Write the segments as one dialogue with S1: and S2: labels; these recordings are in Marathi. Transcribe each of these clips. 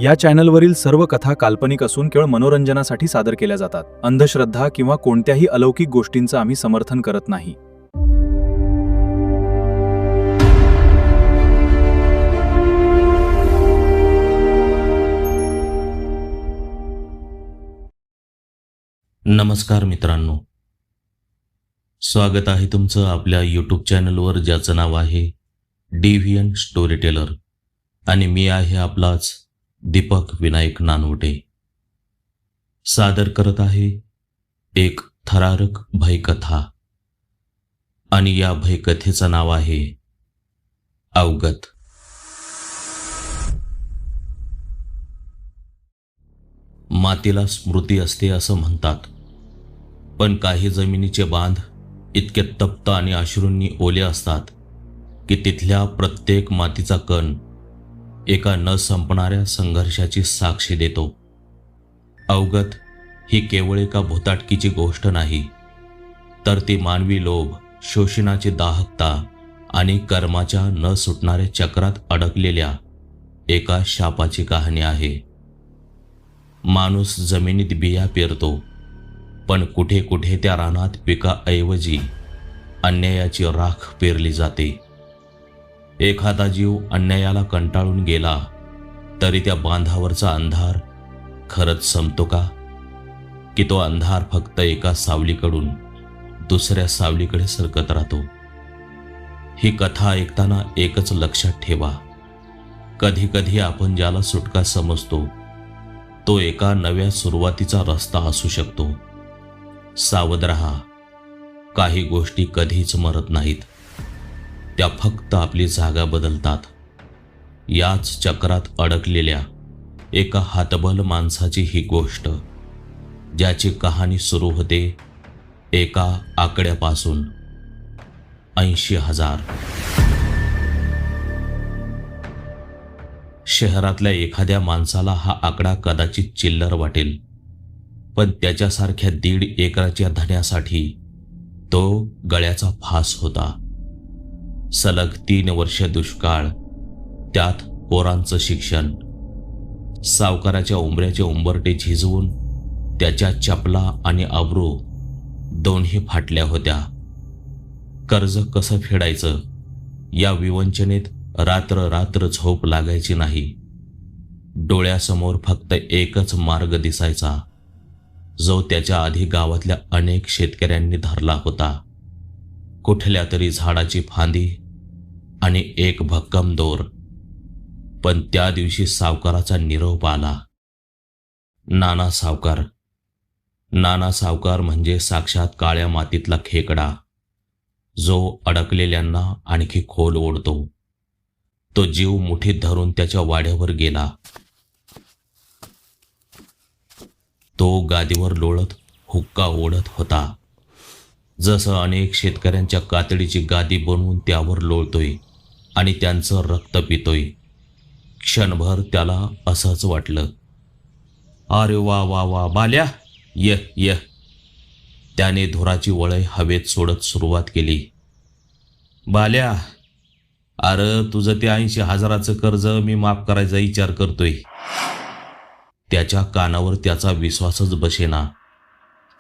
S1: या चॅनलवरील सर्व कथा काल्पनिक असून केवळ मनोरंजनासाठी सादर केल्या जातात. अंधश्रद्धा किंवा कोणत्याही अलौकिक गोष्टींचं आम्ही समर्थन करत नाही.
S2: नमस्कार मित्रांनो, स्वागत आहे तुमचं आपल्या यूट्यूब चॅनलवर, ज्याचं नाव आहे डिव्हियन स्टोरी टेलर. आणि मी आहे आपलाच दीपक विनायक नानवटे. सादर करत आहे एक थरारक भयकथा. आणि या भयकथेचं नाव आहे अवगत. मातीला स्मृती असते असं म्हणतात, पण काही जमिनीचे बांध इतके तप्त आणि अश्रूंनी ओले असतात की तिथल्या प्रत्येक मातीचा कण एका न संपणाऱ्या संघर्षाची साक्षी देतो. अवगत ही केवळ एका भुताटकीची गोष्ट नाही, तर ती मानवी लोभ, शोषणाची दाहकता आणि कर्माच्या न सुटणाऱ्या चक्रात अडकलेल्या एका शापाची कहाणी आहे. माणूस जमिनीत बिया पेरतो, पण कुठे कुठे त्या रानात पिकाऐवजी अन्यायाची राख पेरली जाते. एखादा जीव अन्यायाला कंटाळून गेला तरी त्या बांधावरचा अंधार खरंच संपतो का? की तो अंधार फक्त एका सावलीकडून दुसऱ्या सावलीकडे सरकत राहतो? ही कथा ऐकताना एकच लक्षात ठेवा, कधी कधी आपण ज्याला सुटका समजतो तो एका नव्या सुरुवातीचा रस्ता असू शकतो. सावध रहा, काही गोष्टी कधीच मरत नाहीत, त्या फक्त आपली जागा बदलतात. याच चक्रात अडकलेल्या एका हातबल माणसाची ही गोष्ट, ज्याची कहाणी सुरू होते एका आकड्यापासून. 80,000. शहरातल्या एखाद्या माणसाला हा आकडा कदाचित चिल्लर वाटेल, पण त्याच्यासारख्या 1.5 एकराच्या धन्यासाठी तो गळ्याचा फास होता. सलग 3 वर्ष दुष्काळ, त्यात पोरांचं शिक्षण. सावकाराच्या उंबऱ्याचे उंबरटे झिजवून त्याच्या चपला आणि अब्रू दोन्ही फाटल्या होत्या. कर्ज कसं फेडायचं या विवंचनेत रात्र रात्र झोप लागायची नाही. डोळ्यासमोर फक्त एकच मार्ग दिसायचा, जो त्याच्या आधी गावातल्या अनेक शेतकऱ्यांनी धरला होता. कुठल्या तरी झाडाची फांदी आणि एक भक्कम दोर. पण त्या दिवशी सावकाराचा निरोप आला. नाना सावकार. नाना सावकार म्हणजे साक्षात काळ्या मातीतला खेकडा, जो अडकलेल्यांना आणखी खोल ओढतो. तो जीव मुठीत धरून त्याच्या वाड्यावर गेला. तो गादीवर लोळत हुक्का ओढत होता, जसं अनेक शेतकऱ्यांच्या कातडीची गादी बनवून त्यावर लोळतोय आणि त्यांचं रक्त पितोय. क्षणभर त्याला असंच वाटलं, अरे वा वा वा बाल्या, ये ये. त्याने धुराची वळय हवेत सोडत सुरुवात केली. बाल्या, अरे तुझं ते 80,000चं कर्ज मी माफ करायचा विचार करतोय. त्याच्या कानावर त्याचा विश्वासच बसेना.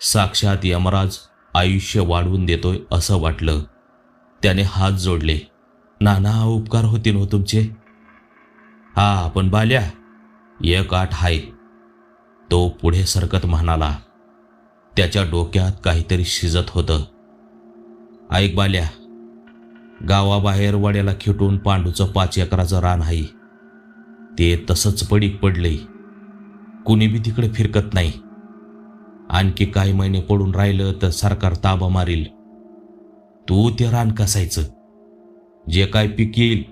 S2: साक्षात यमराज आयुष्य वाढवून देतोय असं वाटलं. त्याने हात जोडले. नाना, उपकार होतील हो तुमचे. हा, पण बाल्या, एक आठ हाय. तो पुढे सरकत म्हणाला. त्याच्या डोक्यात काहीतरी शिजत होतं. ऐक बाल्या, गावाबाहेर वड्याला खेटून पांडूचं 5 एकराचं रान आहे. ते तसंच पडीक पडलंय, कुणी बी तिकडे फिरकत नाही. आणखी काही महिने पडून राहिलं तर सरकार ताबा मारील. तू ते रान कसायचं, जे काय पीक येईल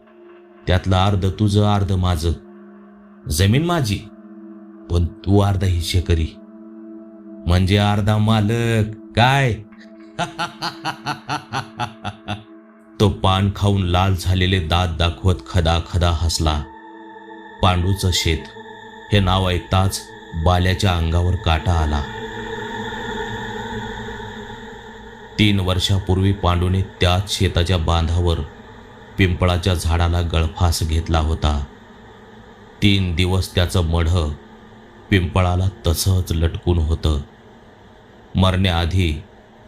S2: त्यातलं अर्ध तुझं अर्ध माझं. जमीन माझी, पण तू अर्धा हिस्सेकरी, म्हणजे अर्धा मालक. काय? तो पान खाऊन लाल झालेले दात दाखवत खदा खदा हसला. पांडूचं शेत हे नाव ऐकताच बाल्याच्या अंगावर काटा आला. 3 वर्षापूर्वी पांडूने त्याच शेताच्या बांधावर पिंपळाच्या झाडाला गळफास घेतला होता. 3 दिवस त्याचं मढं पिंपळाला तसंच लटकून होतं. मरण्याआधी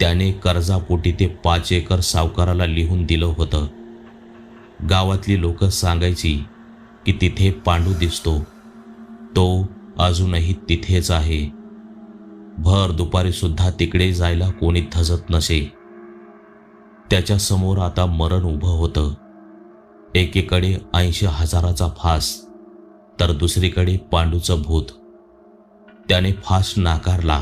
S2: त्याने कर्जापोटी ते 5 एकर सावकाराला लिहून दिलं होतं. गावातली लोक सांगायची की तिथे पांडू दिसतो, तो अजूनही तिथेच आहे. भर दुपारी सुद्धा तिकडे जायला कोणी धजत नसे. त्याच्या समोर आता मरण उभं होतं. एकीकडे 80,000चा फास, तर दुसरीकडे पांडूचं भूत. त्याने फास नाकारला.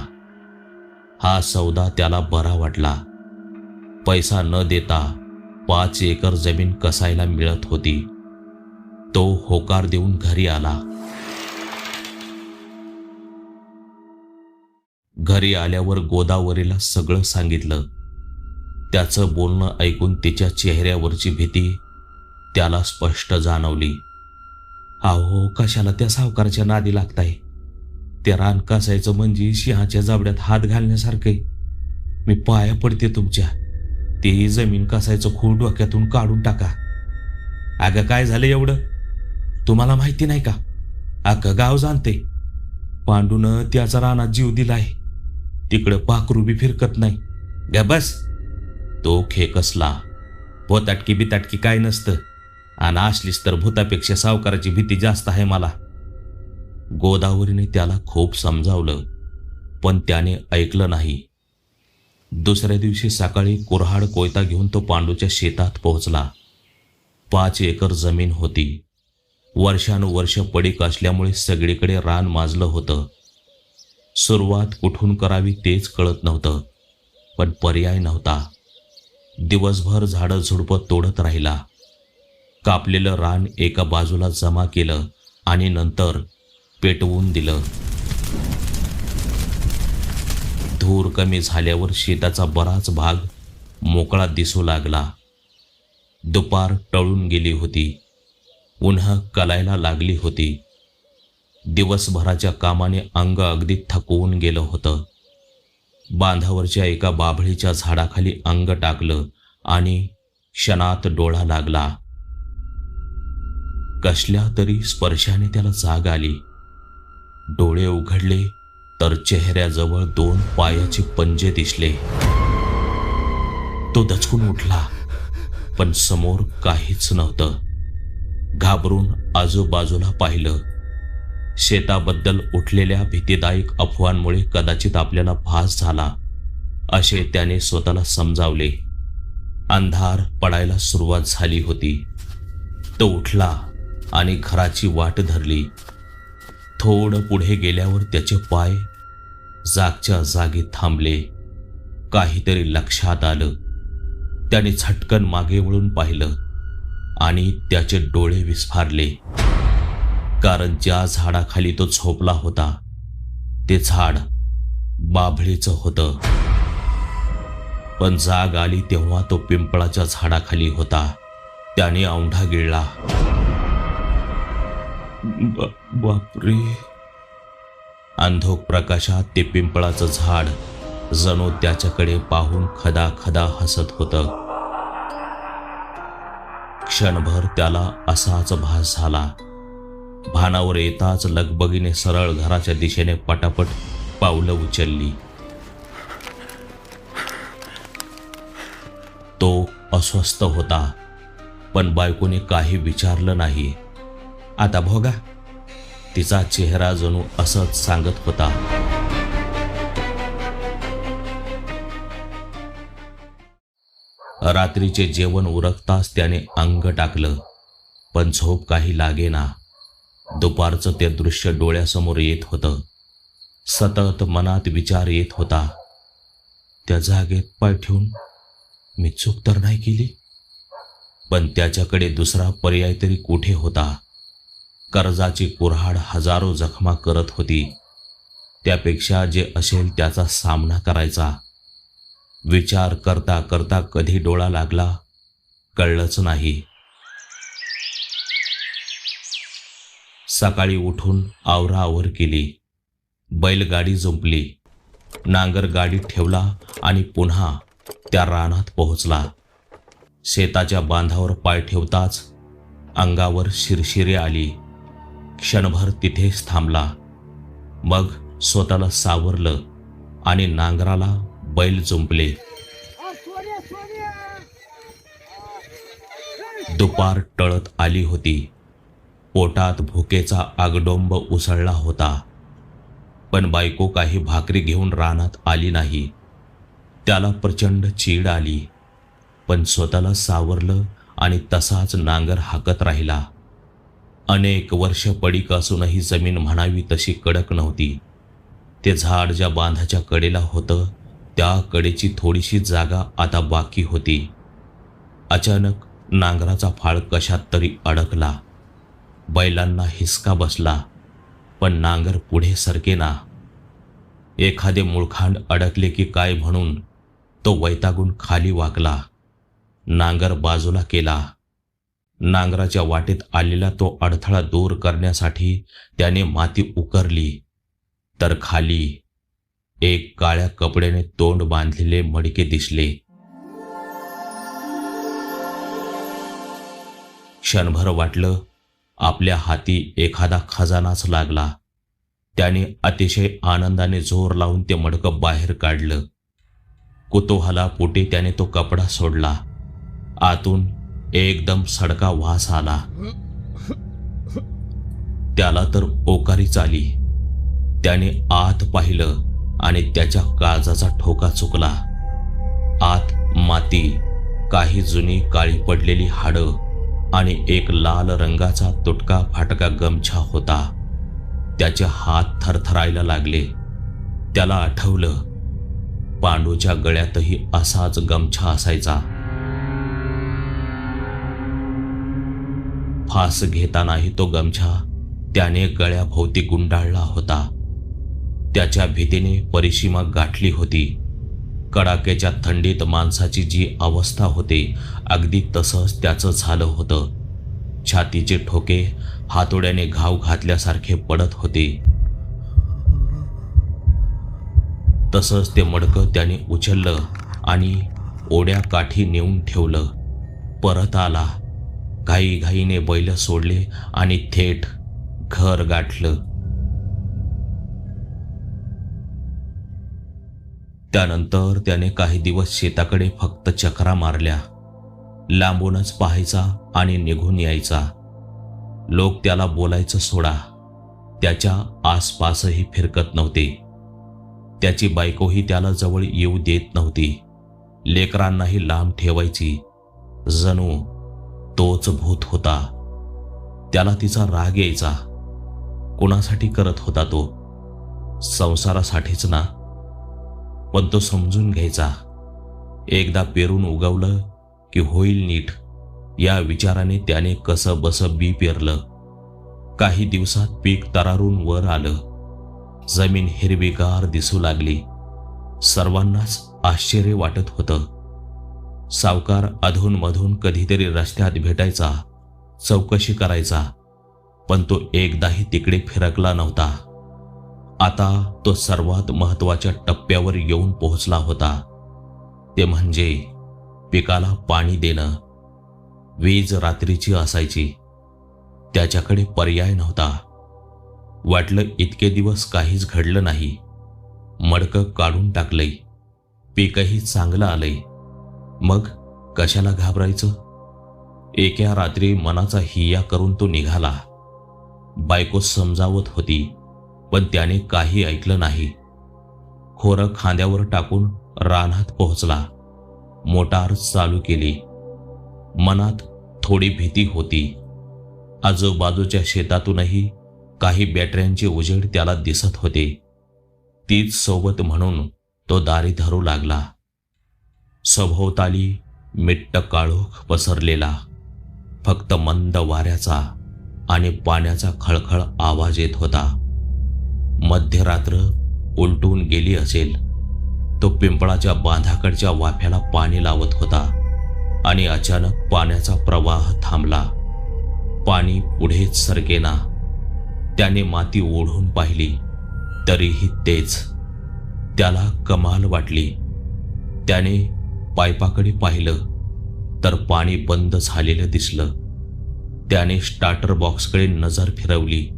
S2: हा सौदा त्याला बरा वाटला. पैसा न देता 5 एकर जमीन कसायला मिळत होती. तो होकार देऊन घरी आला. घरी आल्यावर गोदावरीला सगळं सांगितलं. त्याचं बोलणं ऐकून तिच्या चेहऱ्यावरची भीती त्याला स्पष्ट जाणवली. अहो, कशाला त्या सावकाराच्या नादी लागताय? ते रान कसायचं म्हणजे सिंहाच्या जबड्यात हात घालण्यासारखे. मी पाया पडते तुमच्या. ती जमीन कसायचं खूळ डोक्यातून काढून टाका. अगं, काय झालं एवढं? तुम्हाला माहिती नाही का? अख्खं गाव जाणते. पांडूनं त्याचा रानात जीव दिलाय. तिकडं पाखरू बी फिरकत नाही. ग बस. तो खेकसला. भोताटकी बिताटकी काय नसतं, आणि असलीच तर भूतापेक्षा सावकाराची भीती जास्त आहे मला. गोदावरीने त्याला खूप समजावलं, पण त्याने ऐकलं नाही. दुसऱ्या दिवशी सकाळी कुऱ्हाड कोयता घेऊन तो पांडूच्या शेतात पोहोचला. 5 एकर जमीन होती. वर्षानुवर्ष पडीक असल्यामुळे सगळीकडे रान माजलं होतं. सुरुवात कुठून करावी तेच कळत नव्हतं, पण पर्याय नव्हता. दिवसभर झाडं झुडपं तोडत राहिला. कापलेलं रान एका बाजूला जमा केलं आणि नंतर पेटवून दिलं. धूर कमी झाल्यावर शेताचा बराच भाग मोकळा दिसू लागला. दुपार टळून गेली होती. उन्ह कलायला लागली होती. दिवसभराच्या कामाने अंग अगदी थकवून गेलं होतं. बांधावरच्या एका बाभळीच्या झाडाखाली अंग टाकलं आणि क्षणात डोळा लागला. कसल्या तरी स्पर्शाने त्याला जाग आली. डोळे उघडले तर चेहऱ्याजवळ 2 पायाचे पंजे दिसले. तो दचकून उठला, पण समोर काहीच नव्हतं. घाबरून आजूबाजूला पाहिलं. शेताबद्दल उठलेल्या भीतीदायक अफवांमुळे कदाचित आपल्याला भास झाला, असे त्याने स्वतःला समजावले. अंधार पडायला सुरुवात झाली होती. तो उठला आणि घराची वाट धरली. थोडं पुढे गेल्यावर त्याचे पाय जागच्या जागी थांबले. काहीतरी लक्षात आलं. त्याने झटकन मागे वळून पाहिलं आणि त्याचे डोळे विस्फारले. कारण ज्या झाडाखाली तो झोपला होता ते झाड बाभळीचं होतं. पण जाग आली तेव्हा तो पिंपळाच्या झाडाखाली होता. त्याने औंढा गिळला. बापरे. अंधोक प्रकाशात ते पिंपळाचं झाड जणू त्याच्याकडे पाहून खदा खदा हसत होतं. क्षणभर त्याला असाच भास झाला. भानावर येताच लगबगीने सरळ घराच्या दिशेने पटापट पावलं उचलली. तो अस्वस्थ होता, पण बायकोने काही विचारलं नाही. आता भोगा. तिचा चेहरा जणू असंच सांगत होता. रात्रीचे जेवण उरकताच त्याने अंग टाकलं, पण झोप काही लागेना. दुपारचं ते दृश्य डोळ्यासमोर येत होतं. सतत मनात विचार येत होता. त्या जागेत पाय ठेवून मी चूक तर नाही केली? पण त्याच्याकडे दुसरा पर्याय तरी कुठे होता? कर्जाची कुऱ्हाड हजारो जखमा करत होती. त्यापेक्षा जे असेल त्याचा सामना करायचा. विचार करता करता कधी डोळा लागला कळलंच नाही. सकाळी उठून आवराआवर केली. बैलगाडी जुंपली. नांगर गाडीत ठेवला आणि पुन्हा त्या रानात पोहोचला. शेताच्या बांधावर पाय ठेवताच अंगावर शिरशिरे आली. क्षणभर तिथेच थांबला. मग स्वतःला सावरलं आणि नांगराला बैल जुंपले. दुपार टळत आली होती. पोटात भुकेचा आगडोंब उसळला होता. पण बायको काही भाकरी घेऊन रानात आली नाही. त्याला प्रचंड चीड आली, पण स्वतःला सावरलं आणि तसाच नांगर हाकत राहिला. अनेक वर्ष पडीक असूनही जमीन म्हणावी तशी कडक नव्हती. ते झाड ज्या बांधाच्या कडेला होतं त्या कडेची थोडीशी जागा आता बाकी होती. अचानक नांगराचा फाळ कशात तरी अडकला. बैलांना हिसका बसला, पण नांगर पुढे सरकेना. एखादे मुळखांड अडकले की काय म्हणून तो वैतागून खाली वाकला. नांगर बाजूला केला. नांगराच्या वाटेत आलेला तो अडथळा दूर करण्यासाठी त्याने माती उकरली, तर खाली एक काळ्या कपड्याने तोंड बांधलेले मडके दिसले. क्षणभर वाटलं आपल्या हाती एखादा खजानाच लागला. त्याने अतिशय आनंदाने जोर लावून ते मडकं बाहेर काढलं. कुतूहलापोटी त्याने तो कपडा सोडला. आतून एकदम सडका वास आला. त्याला तर ओकारीच आली. त्याने आत पाहिलं आणि त्याच्या काळजाचा ठोका चुकला. आत माती, काही जुनी काळी पडलेली हाडं आणि एक लाल रंगाचा तुटका फाटका गमछा होता. त्याचे हात थरथरायला लागले. त्याला आठवलं, पांडूच्या गळ्यातही असाच गमछा असायचा. फास घेतानाही तो गमछा त्याने गळ्याभोवती गुंडाळला होता. त्याच्या भीतीने परिसीमा गाठली होती. कडाक्याच्या थंडीत माणसाची जी अवस्था होते अगदी तसंच त्याचं झालं होतं. छातीचे ठोके हातोड्याने घाव घातल्यासारखे पडत होते. तसंच ते मडकं त्याने उचललं आणि ओढ्या काठी नेऊन ठेवलं. परत आला. घाईघाईने बैल सोडले आणि थेट घर गाठलं. त्यानंतर त्याने काही दिवस शेताकडे फक्त चकरा मारल्या. लांबूनच पाहायचा आणि निघून यायचा. लोक त्याला बोलायचं सोडा, त्याच्या आसपासही फिरकत नव्हते. त्याची बायकोही त्याला जवळ येऊ देत नव्हती. लेकरांनाही लांब ठेवायची. जणू तोच भूत होता. त्याला तिचा राग यायचा. कोणासाठी करत होता तो? संसारासाठीच ना. पण तो समजून घ्यायचा, एकदा पेरून उगवलं की होईल नीट, या विचाराने त्याने कसं बसं बी पेरलं. काही दिवसात पीक तरारून वर आलं. जमीन हिरवीगार दिसू लागली. सर्वांनाच आश्चर्य वाटत होतं. सावकार अधूनमधून कधीतरी रस्त्यात भेटायचा, चौकशी करायचा, पण तो एकदाही तिकडे फिरकला नव्हता. आता तो सर्वात महत्त्वाच्या टप्प्यावर येऊन पोहोचला होता. ते म्हणजे पिकाला पाणी देणं. वीज रात्रीची असायची. त्याच्याकडे पर्याय नव्हता. वाटलं इतके दिवस काहीच घडलं नाही. मडकं काढून टाकलंय. पीकही चांगलं आलंय. मग कशाला घाबरायचं? एका रात्री मनाचा हिया करून तो निघाला. बायको समजावत होती, पण त्याने काही ऐकलं नाही. खोरं खांद्यावर टाकून रानात पोहोचला. मोटार चालू केली. मनात थोडी भीती होती. आजूबाजूच्या शेतातूनही काही बॅटऱ्यांचे उजेड त्याला दिसत होते. तीच सोबत म्हणून तो दारी धरू लागला. सभोवताली मिट्ट काळोख पसरलेला. फक्त मंद वाऱ्याचा आणि पाण्याचा खळखळ आवाज येत होता. मध्यरात्र उलटून गेली असेल. तो पिंपळाच्या बांधाकडच्या वाफ्याला पाणी लावत होता आणि अचानक पाण्याचा प्रवाह थांबला. पाणी पुढेच सरकेना. त्याने माती ओढून पाहिली, तरीही तेच. त्याला कमाल वाटली. त्याने पाईपाकडे पाहिलं, तर पाणी बंद झालेलं दिसलं. त्याने स्टार्टर बॉक्सकडे नजर फिरवली,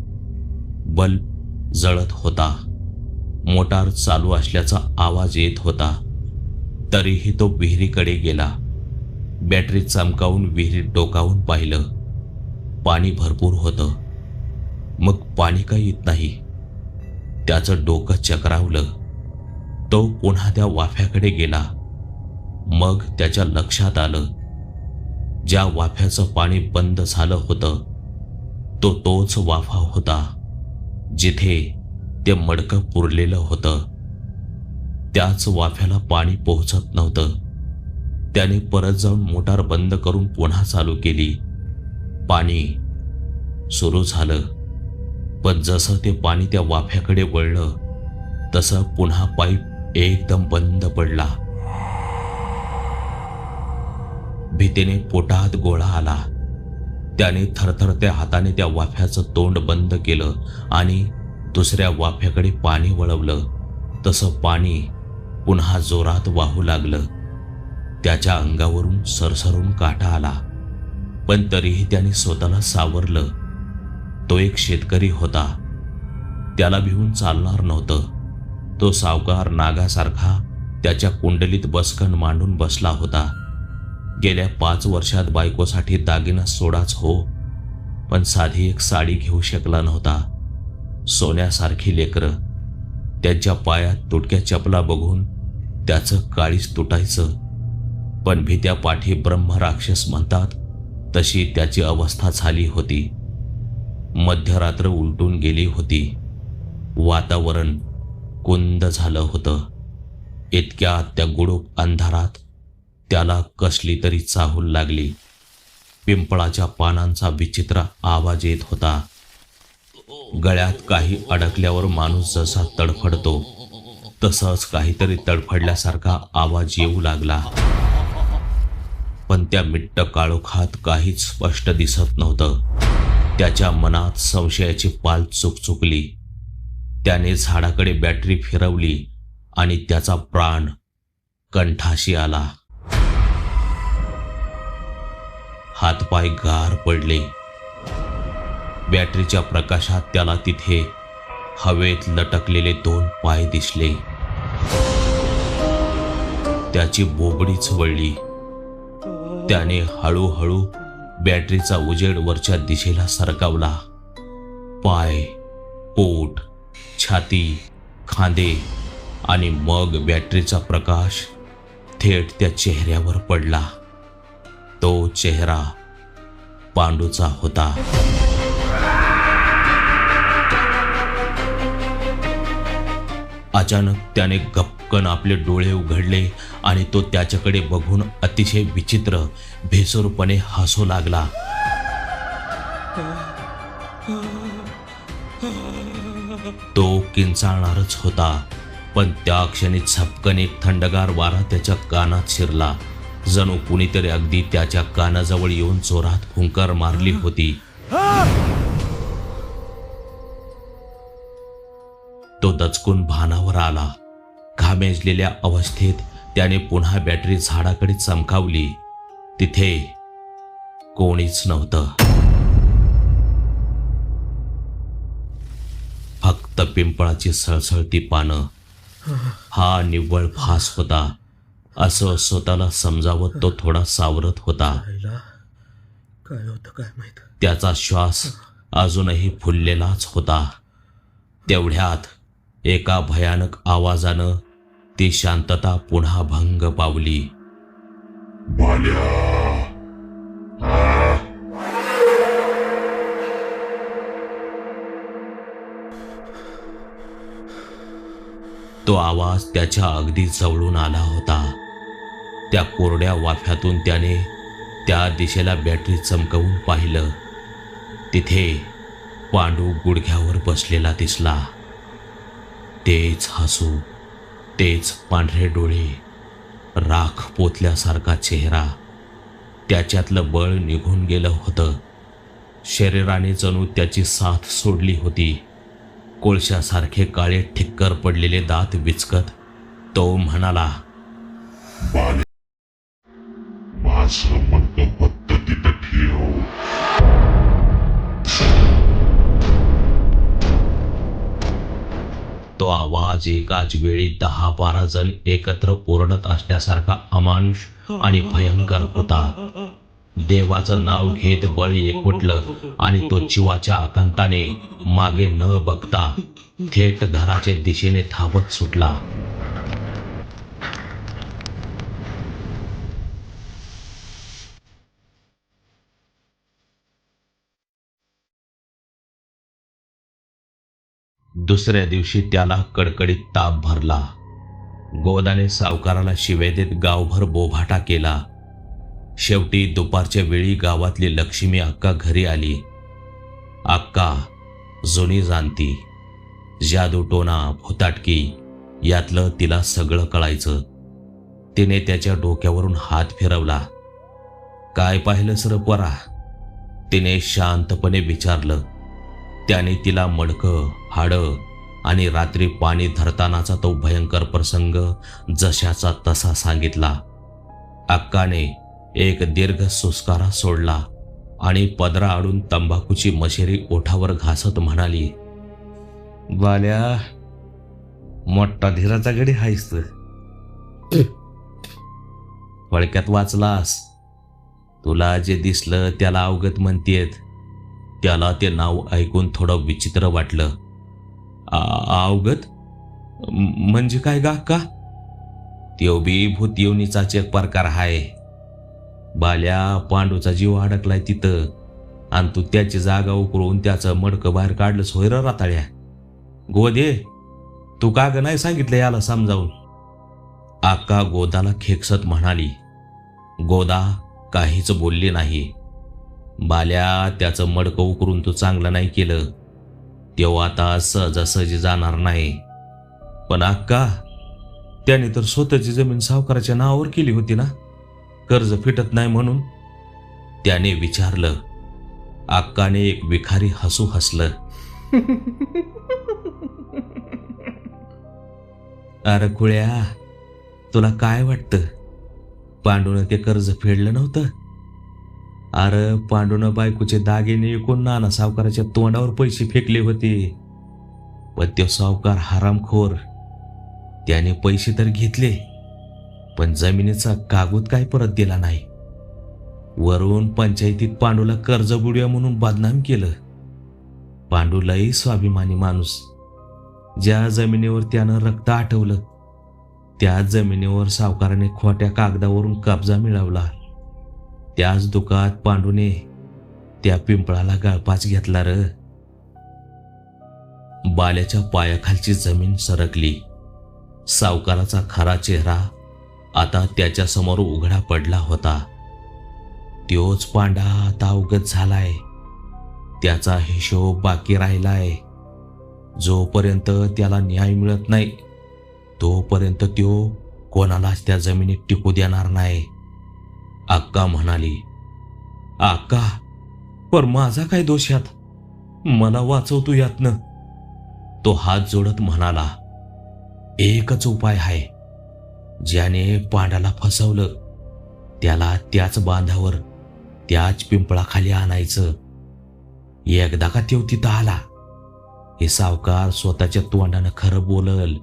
S2: बल्ब जळत होता. मोटार चालू असल्याचा आवाज येत होता. तरीही तो विहिरीकडे गेला. बॅटरी चमकावून विहिरीत डोकावून पाहिलं. पाणी भरपूर होतं. मग पाणी का येत नाही? त्याचं डोकं चक्रावलं. तो पुन्हा त्या वाफ्याकडे गेला. मग त्याच्या लक्षात आलं, ज्या वाफ्याचं पाणी बंद झालं होतं तो तोच वाफा होता जिथे ते मडकं पुरलेलं होतं. त्याच वाफ्याला पाणी पोहोचत नव्हतं. त्याने परत जाऊन मोटार बंद करून पुन्हा चालू केली. पाणी सुरू झालं. पण जसं ते पाणी त्या वाफ्याकडे वळलं तसं पुन्हा पाईप एकदम बंद पडला. भीतीने पोटात गोळा आला. त्याने थरथरत्या हाताने त्या वाफ्याचं तोंड बंद केलं आणि दुसऱ्या वाफ्याकडे पाणी वळवलं. तसं पाणी पुन्हा जोरात वाहू लागलं. त्याच्या अंगावरून सरसरून काटा आला. पण तरीही त्याने स्वतःला सावरलं. तो एक शेतकरी होता. त्याला भिवून चालणार नव्हतं. तो सावकार नागासारखा त्याच्या कुंडलीत बसकन मांडून बसला होता. गेल्या 5 वर्षात बायकोसाठी दागिना सोडाच हो, पण साधी एक साडी घेऊ शकला नव्हता. सोन्यासारखी लेकरं, त्यांच्या पायात तुटक्या चपला बघून त्याचं काळीज तुटायचं. पण भीत्या पाठी ब्रह्मराक्षस म्हणतात तशी त्याची अवस्था झाली होती. मध्यरात्र उलटून गेली होती. वातावरण कुंद झालं होतं. इतक्यात त्या गुडूप अंधारात त्याला कसली तरी चाहूल लागली. पिंपळाच्या पानांचा विचित्र आवाज येत होता. गळ्यात काही अडकल्यावर माणूस जसा तडफडतो तसंच काहीतरी तडफडल्यासारखा आवाज येऊ लागला. पण त्या मिट्ट काळोखात काहीच स्पष्ट दिसत नव्हतं. त्याच्या मनात संशयाची पाल चुकचुकली. त्याने झाडाकडे बॅटरी फिरवली आणि त्याचा प्राण कंठाशी आला. हातपाय गार पडले. बॅटरीच्या प्रकाशात त्याला तिथे हवेत लटकलेले 2 पाय दिसले. त्याची बोबडीच वळली. त्याने हळूहळू बॅटरीचा उजेड वरच्या दिशेला सरकावला. पाय, पोट, छाती, खांदे आणि मग बॅटरीचा प्रकाश थेट त्या चेहऱ्यावर पडला. तो चेहरा पांडूचा होता. अचानक त्याने गपकन आपले डोळे उघडले आणि तो त्याच्याकडे बघून अतिशय विचित्र भेसूरपणे हसू लागला. तो किंचाळणारच होता, पण त्या क्षणी झपकन एक थंडगार वारा त्याच्या कानात शिरला. जणू कुणीतरी अगदी त्याच्या कानाजवळ येऊन जोरात हुंकार मारली होती. तो दचकून भानावर आला. घामेजलेल्या अवस्थेत त्याने पुन्हा बॅटरी झाडाकडे चमकावली. तिथे कोणीच नव्हतं. फक्त पिंपळाची सळसळती पानं. हा निव्वळ फास होता असं स्वतःला समजावत तो थोडा सावरत होता.
S3: काय होतं काय माहित.
S2: त्याचा श्वास अजूनही फुललेलाच होता. तेवढ्यात एका भयानक आवाजानं ती शांतता पुन्हा भंग पावली. तो आवाज त्याच्या अगदी जवळून आला होता. त्या कोरड्या वाफ्यातून त्याने त्या दिशेला बॅटरी चमकवून पाहिलं. तिथे पांडू गुडघ्यावर बसलेला दिसला. तेच हसू, तेच पांढरे डोळे, राख पोतल्यासारखा चेहरा. त्याच्यातलं बळ निघून गेलं होतं. शरीराने जणू त्याची साथ सोडली होती. कोळशासारखे काळे ठिक्कर पडलेले दात विचकत तो म्हणाला,
S4: माझं म्हणणं फक्त तिथं ठेव.
S2: आवाज एकाच वेळी 10-12 जण एकत्र ओरडत असल्यासारखा अमानुष आणि भयंकर होता. देवाचं नाव घेत बळी एकवटलं आणि तो जीवाच्या आकांताने मागे न बघता थेट घराच्या दिशेने धावत सुटला. दुसऱ्या दिवशी त्याला कडकडीत ताप भरला. गोदाने सावकाराला शिव्या देत गावभर बोभाटा केला. शेवटी दुपारच्या वेळी गावातली लक्ष्मी अक्का घरी आली. अक्का जुनी जाणती, जादूटोना भुताटकी यातलं तिला सगळं कळायचं. तिने त्याच्या डोक्यावरून हात फिरवला. काय पाहिलं सर पोरा? तिने शांतपणे विचारलं. त्याने तिला मडकं, हाडं आणि रात्री पाणी धरतानाचा तो भयंकर प्रसंग जशाचा तसा सांगितला. अक्काने एक दीर्घ सुस्कारा सोडला आणि पदरा आडून तंबाखूची मशेरी ओठावर घासत म्हणाली, बाल्या, मोठा धीराचा गडी हायस तू. फळक्यात वाचलास. तुला जे दिसलं त्याला अवगत म्हणतेत. त्याला ते नाव ऐकून थोडं विचित्र वाटलं. अवगत म्हणजे काय गा का? त्यो बी भूत येवनीचाच एक प्रकार हाय. बाल्या, पांडूचा जीव अडकलाय तिथं आणि तू त्याची जागा उकरून त्याचं मडकं बाहेर काढलंस होय र राताळ्या. गोदे, तू का ग नाही सांगितलं याला समजावून? अक्का गोदाला खेकसत म्हणाली. गोदा काहीच बोलली नाही. बाल्या, त्याचं मडकं उकरून तू चांगलं नाही केलं. तेव्हा आता सहजासहजी जाणार नाही. पण अक्का, त्याने तर स्वतःची जमीन सावकाराच्या नावावर केली होती ना, कर्ज फिटत नाही म्हणून? त्याने विचारलं. अक्काने एक विखारी हसू हसलं. अरे खुळ्या, तुला काय वाटतं? पांडूनं ते कर्ज फेडलं नव्हतं? अरे पांडूनं बायकोचे दागिने विकून नाना सावकाराच्या तोंडावर पैसे फेकले होते. पण तो सावकार हरामखोर. त्याने पैसे तर घेतले, पण जमिनीचा कागद काय परत दिला नाही. वरून पंचायतीत पांडूला कर्ज बुडूया म्हणून बदनाम केलं. पांडू लई स्वाभिमानी माणूस. ज्या जमिनीवर त्यानं रक्त आटवलं त्या जमिनीवर सावकाराने खोट्या कागदावरून कब्जा मिळवला. त्याच दुखात पांडूने त्या पिंपळाला गळपाच घेतला र. बाल्याच्या पायाखालची जमीन सरकली. सावकाराचा खरा चेहरा आता त्याच्या समोर उघडा पडला होता. त्योच पांडा आता अवगत झालाय. त्याचा हिशोब बाकी राहिलाय. जोपर्यंत त्याला न्याय मिळत नाही तोपर्यंत त्यो कोणालाच त्या जमिनीत टिकू देणार नाही. अक्का म्हणाली. अक्का, पर माझा काय दोष यात? मला वाचवतो यातनं. तो हात जोडत म्हणाला, एकच उपाय आहे. ज्याने पांडाला फसवलं त्याला त्याच बांधावर, त्याच पिंपळाखाली आणायचं. एकदा का त्यो तिथं आला, हे सावकार स्वतःच्या तोंडानं खरं बोलल,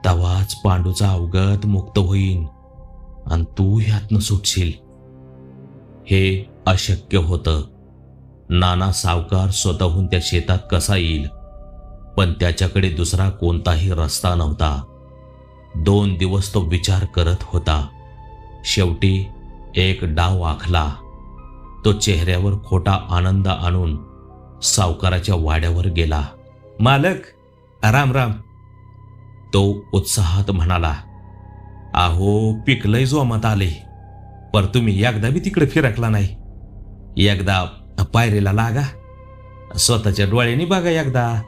S2: तवाच पांडूचा अवगत मुक्त होईन आणि तू ह्यातनं सुटशील. हे अशक्य होतं. नाना सावकार स्वतःहून त्या शेतात कसा येईल? पण त्याच्याकडे दुसरा कोणताही रस्ता नव्हता. 2 दिवस तो विचार करत होता. शेवटी एक डाव आखला. तो चेहऱ्यावर खोटा आनंद आणून सावकाराच्या वाड्यावर गेला. मालक, राम राम. तो उत्साहात म्हणाला. अहो, पिकलंय जोमात आले, पर तुम्ही एकदा बी तिकडे फिरकला नाही. एकदा पायरीला लागा, स्वतःच्या डोळ्यांनी बघा एकदा.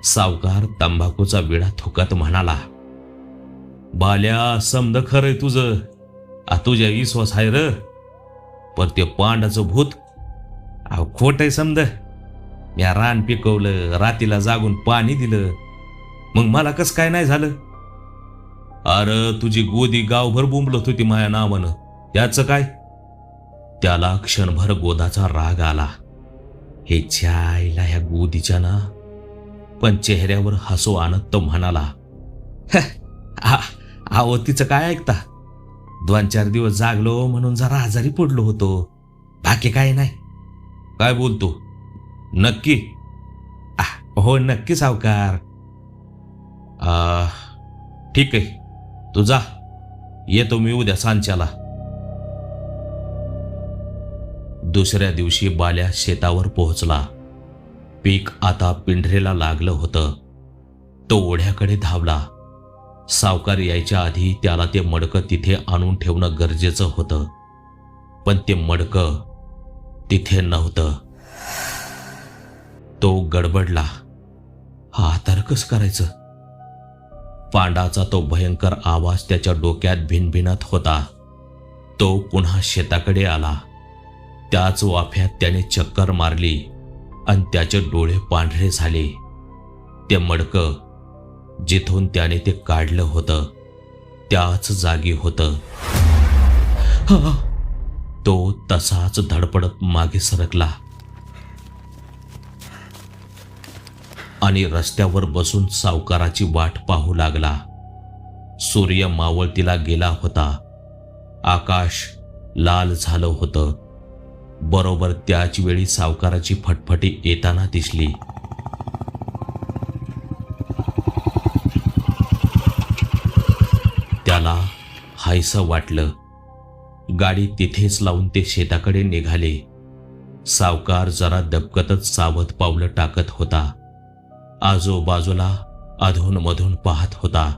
S2: सावकार तंबाखूचा विडा थुकत म्हणाला. बाल्या, समद खरंय तुझं. तुझ्या विश्वास आहे र, पर ते पांडाचं भूत खोट आहे समद. या रान पिकवलं, रातीला जागून पाणी दिलं, मग मला कस काय नाही झालं? अरे तुझी गोदी गावभर बुंबलत होती माया नावानं, त्याचं काय? त्याला क्षणभर गोदाचा राग आला. हे छायला ह्या गोदीच्या ना, पण चेहऱ्यावर हसू आणत तो म्हणाला, अहो तिचं काय ऐकता, 2-4 दिवस जागलो म्हणून जरा आजारी पडलो होतो, बाकी काय नाही. काय बोलतो, नक्की? हो नक्की सावकार. ठीक आहे, तू जा, येतो मी उद्या सांच्याला. दुसऱ्या दिवशी बाल्या शेतावर पोहोचला. पीक आता पिंढरेला लागलं होतं. तो ओढ्याकडे धावला. सावकार यायच्या आधी त्याला ते मडकं तिथे आणून ठेवणं गरजेचं होतं, पण ते मडकं तिथे नव्हतं. तो गडबडला. हा तर कसं करायचं? पांडाचा तो भयंकर आवाज त्याच्या डोक्यात भिनभिनत होता. तो पुन्हा शेताकडे आला. त्याच वाफ्यात त्याने चक्कर मारली आणि त्याचे डोळे पांढरे झाले. ते मडकं जिथून त्याने ते काढलं होतं त्याच जागी होतं. तो तसाच धडपडत मागे सरकला आणि रस्त्यावर बसून सावकाराची वाट पाहू लागला. सूर्य मावळतीला गेला होता. आकाश लाल झालं होतं. बरोबर त्याच वेळी सावकाराची फटफटी येताना दिसली. त्याला हायसं वाटलं. गाडी तिथेच लावून ते शेताकडे निघाले. सावकार जरा दबकतच सावध पावलं टाकत होता. आजूबाजूला अधूनमधून पाहत होता.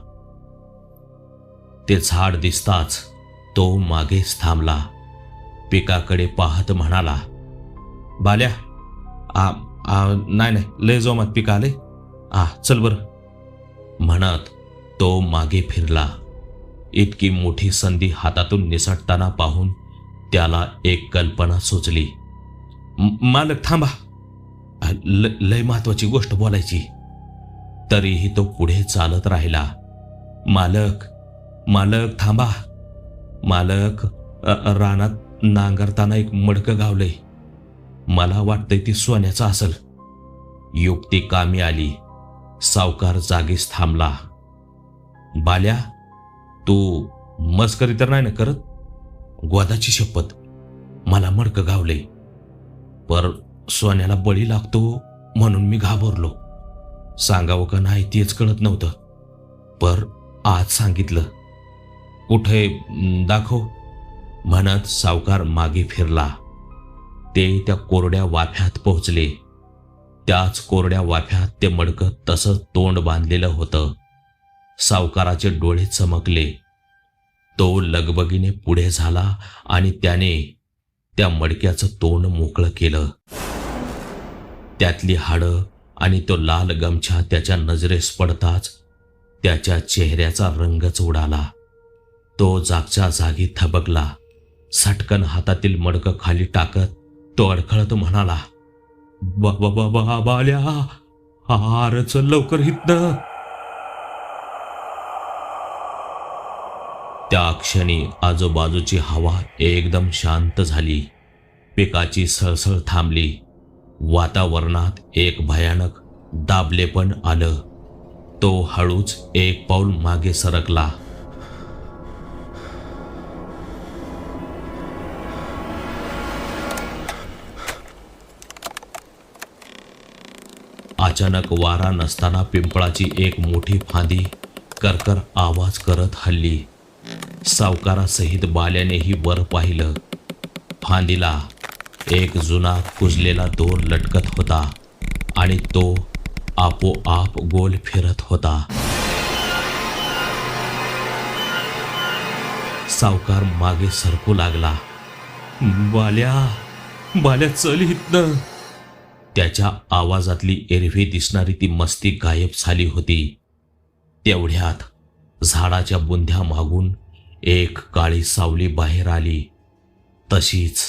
S2: ते झाड दिसताच तो मागेच थांबला. पिकाकडे पाहत म्हणाला, बाल्या, नाही लय जोमात पीक आले, चल बर. म्हणत तो मागे फिरला. इतकी मोठी संधी हातातून निसटताना पाहून त्याला एक कल्पना सुचली. मालक थांबा, लय महत्वाची गोष्ट बोलायची. तरीही तो पुढे चालत राहिला. मालक मालक थांबा. मालक, रानात नांगरताना एक मडकं गावलंय. मला वाटतंय ती सोन्याचं असेल. युक्ती कामी आली. सावकार जागीच थांबला. बाल्या, तू मस्करी तर नाही ना करत? गोदाची शपथ, मला मडकं गावलंय. पर सोन्याला बळी लागतो म्हणून मी घाबरलो. सांगावं का नाही तेच कळत नव्हतं. पर आज सांगितलं. कुठे दाखव. म्हणत सावकार मागे फिरला. ते त्या कोरड्या वाफ्यात पोहोचले. त्याच कोरड्या वाफ्यात ते मडकं तसं तोंड बांधलेलं होतं. सावकाराचे डोळे चमकले. तो लगबगीने पुढे झाला आणि त्याने त्या मडक्याचं तोंड मोकळं केलं. त्यातली हाडं आणि तो लाल गमछा त्याच्या नजरेस पडताच त्याच्या चेहऱ्याचा रंगच उडाला. तो जागच्या जागी थबकला. सटकन हातातील मडकं खाली टाकत तो अडखळत म्हणाला, बाल्या, हार चल लवकर हितनं. त्या क्षणी आजूबाजूची हवा एकदम शांत झाली. पिकाची सळसळ थांबली. वातावरणात एक भयानक दाबलेपण आलं. तो हळूच एक पाऊल मागे सरकला. अचानक वारा नसताना पिंपळाची एक मोठी फांदी करकर आवाज करत हलली. सावकारासहित बाल्यानेही वर पाहिलं. फांदीला एक जुना कुजलेला दोर लटकत होता आणि तो आपोआप गोल फिरत होता. सावकार मागे सरकू लागला. बाल्या चल हितनं. त्याच्या आवाजातली एरवी दिसणारी ती मस्ती गायब झाली होती. तेवढ्यात झाडाच्या बुंध्या मागून एक काळी सावली बाहेर आली. तशीच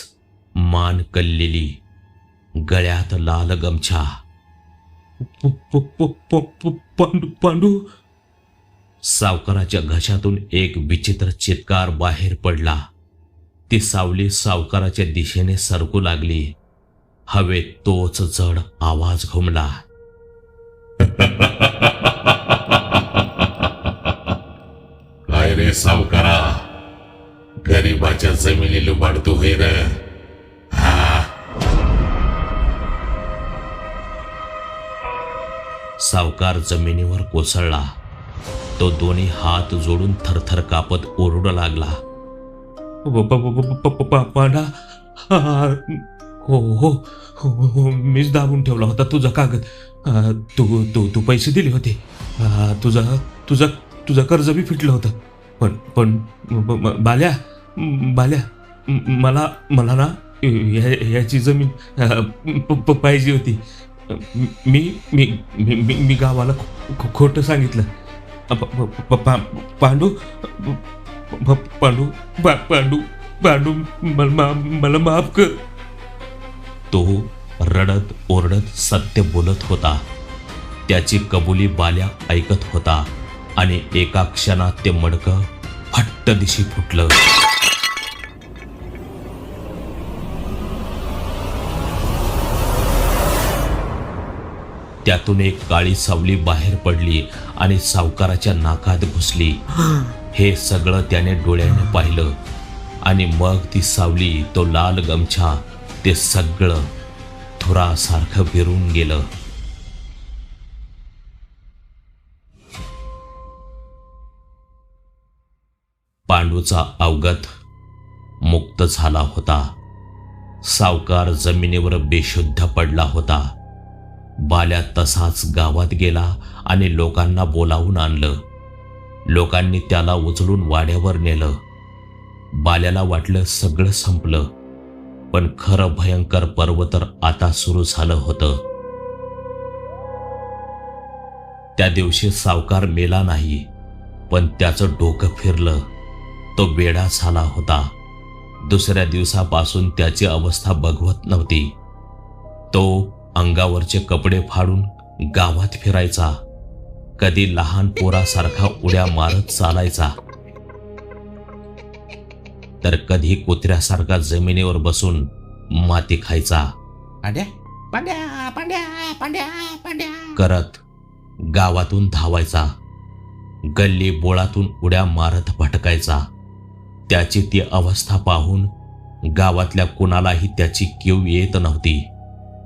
S2: मान कललेली, गळ्यात लाल गमछा. पांडू. सावकाराच्या घशातून एक विचित्र चित्कार बाहेर पडला. ती सावली सावकाराच्या दिशेने सरकू लागली. हवेत तोच जड आवाज घुमला.
S4: काय रे सावकारा, गरीबाच्या जमिनी लुबाडतो हे रे?
S2: सावकार जमिनीवर कोसळला. तो दोन्ही हात जोडून थरथर कापत ओरडू लागला.
S3: पांडा, हो हो हो, मीच दाबून ठेवला होता तुझा कागद. तू तू तू पैसे दिले होते. तुझं तुझं तुझं कर्ज बी फिटलं होतं. पण पण बाल्या बाल्या, मला मला ना याची जमीन पाहिजे होती. मी मी मी मी मी गावाला खोटं सांगितलं. पांडू पांडू पांडू पांडू, मला माफ कर.
S2: तो रडत ओरडत सत्य बोलत होता. त्याची कबुली बाल्या ऐकत होता आणि एका क्षणात ते मडकं फट्ट दिशी फुटलं. त्यातून एक काळी सावली बाहेर पडली आणि सावकाराच्या नाकात घुसली. हे सगळं त्याने डोळ्याने पाहिलं आणि मग ती सावली, तो लाल गमछा, ते सगळं थुरासारखं विरून गेलं. पांडूचा अवगत मुक्त झाला होता. सावकार जमिनीवर बेशुद्ध पडला होता. बाल्या तसाच गावात गेला आणि लोकांना बोलावून आणलं. लोकांनी त्याला उचलून वाड्यावर नेलं. बाल्याला वाटलं सगळं संपलं, पण खरं भयंकर पर्व तर आता सुरू झालं होतं. त्या दिवशी सावकार मेला नाही, पण त्याचं डोकं फिरलं. तो वेडा झाला होता. दुसऱ्या दिवसापासून त्याची अवस्था बघवत नव्हती. तो अंगावरचे कपडे फाडून गावात फिरायचा. कधी लहान पोरासारखा उड्या मारत चालायचा, तर कधी कुत्र्यासारखा जमिनीवर बसून माती खायचा.
S3: पांड्या पांड्या पांड्या पांड्या पांड्या
S2: करत गावातून धावायचा. गल्ली बोळातून उड्या मारत भटकायचा. त्याची ती अवस्था पाहून गावातल्या कुणालाही त्याची कीव येत नव्हती.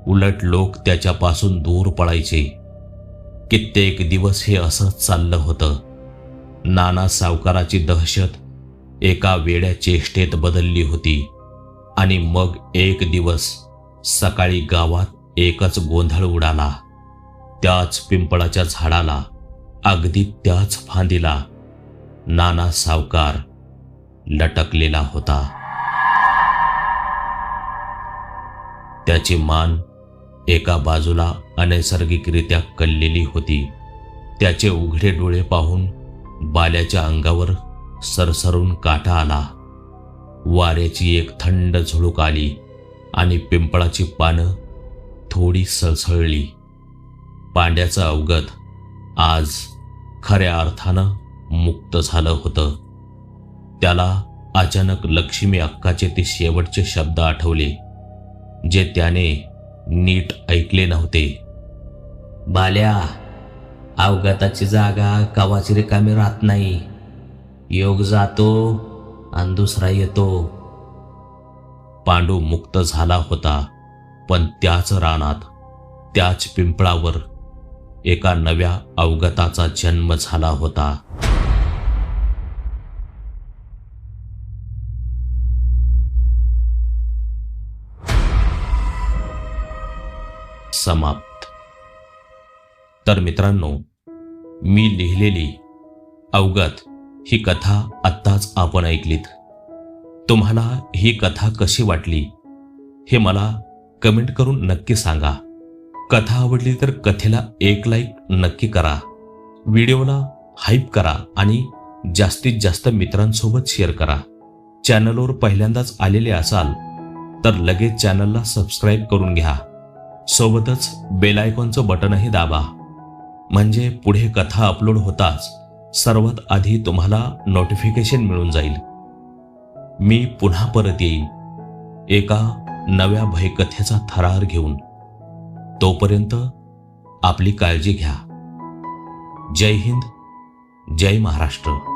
S2: उलट लोक त्याच्यापासून दूर पळायचे. कित्येक दिवस हे असंच चाललं होतं. नाना सावकाराची दहशत एका वेड्या चेष्टेत बदलली होती. आणि मग एक दिवस सकाळी गावात एकच गोंधळ उडाला. त्याच पिंपळाच्या झाडाला, अगदी त्याच फांदीला नाना सावकार लटकलेला होता. त्याची मान एका बाजूला अनैसर्गिकरित्या कललेली होती. त्याचे उघडे डोळे पाहून बाल्याच्या अंगावर सरसरून काटा आला. वाऱ्याची एक थंड झुळूक आली आणि पिंपळाची पानं थोडी सळसळली. पांड्याचं अवगत आज खऱ्या अर्थानं मुक्त झालं होतं. त्याला अचानक लक्ष्मी अक्काचे ते शेवटचे शब्द आठवले, जे त्याने नीट ऐकले नव्हते.
S5: बाल्या, अवगताची जागा कवाची रिकामी राहत नाही. योग जातो आणि दुसरा येतो.
S2: पांडू मुक्त झाला होता, पण त्याच रानात, त्याच पिंपळावर एका नव्या अवगताचा जन्म झाला होता. समाप्त. तर मित्रांनो, मी लिहिलेली अवगत ही कथा आत्ताच आपण ऐकलीत. तुम्हाला ही कथा कशी वाटली हे मला कमेंट करून नक्की सांगा. कथा आवडली तर कथेला एक लाईक नक्की करा. व्हिडिओला हाईप करा आणि जास्तीत जास्त मित्रांसोबत शेअर करा. चॅनलवर पहिल्यांदाच आलेले असाल तर लगेच चॅनलला सबस्क्राईब करून घ्या. सोबतच बेल आयकॉनचं बटनही दाबा, म्हणजे पुढे कथा अपलोड होताच सर्वात आधी तुम्हाला नोटिफिकेशन मिळून जाईल. मी पुन्हा परत येईन एका नव्या भयकथेचा थरार घेऊन. तोपर्यंत आपली काळजी घ्या. जय हिंद, जय महाराष्ट्र.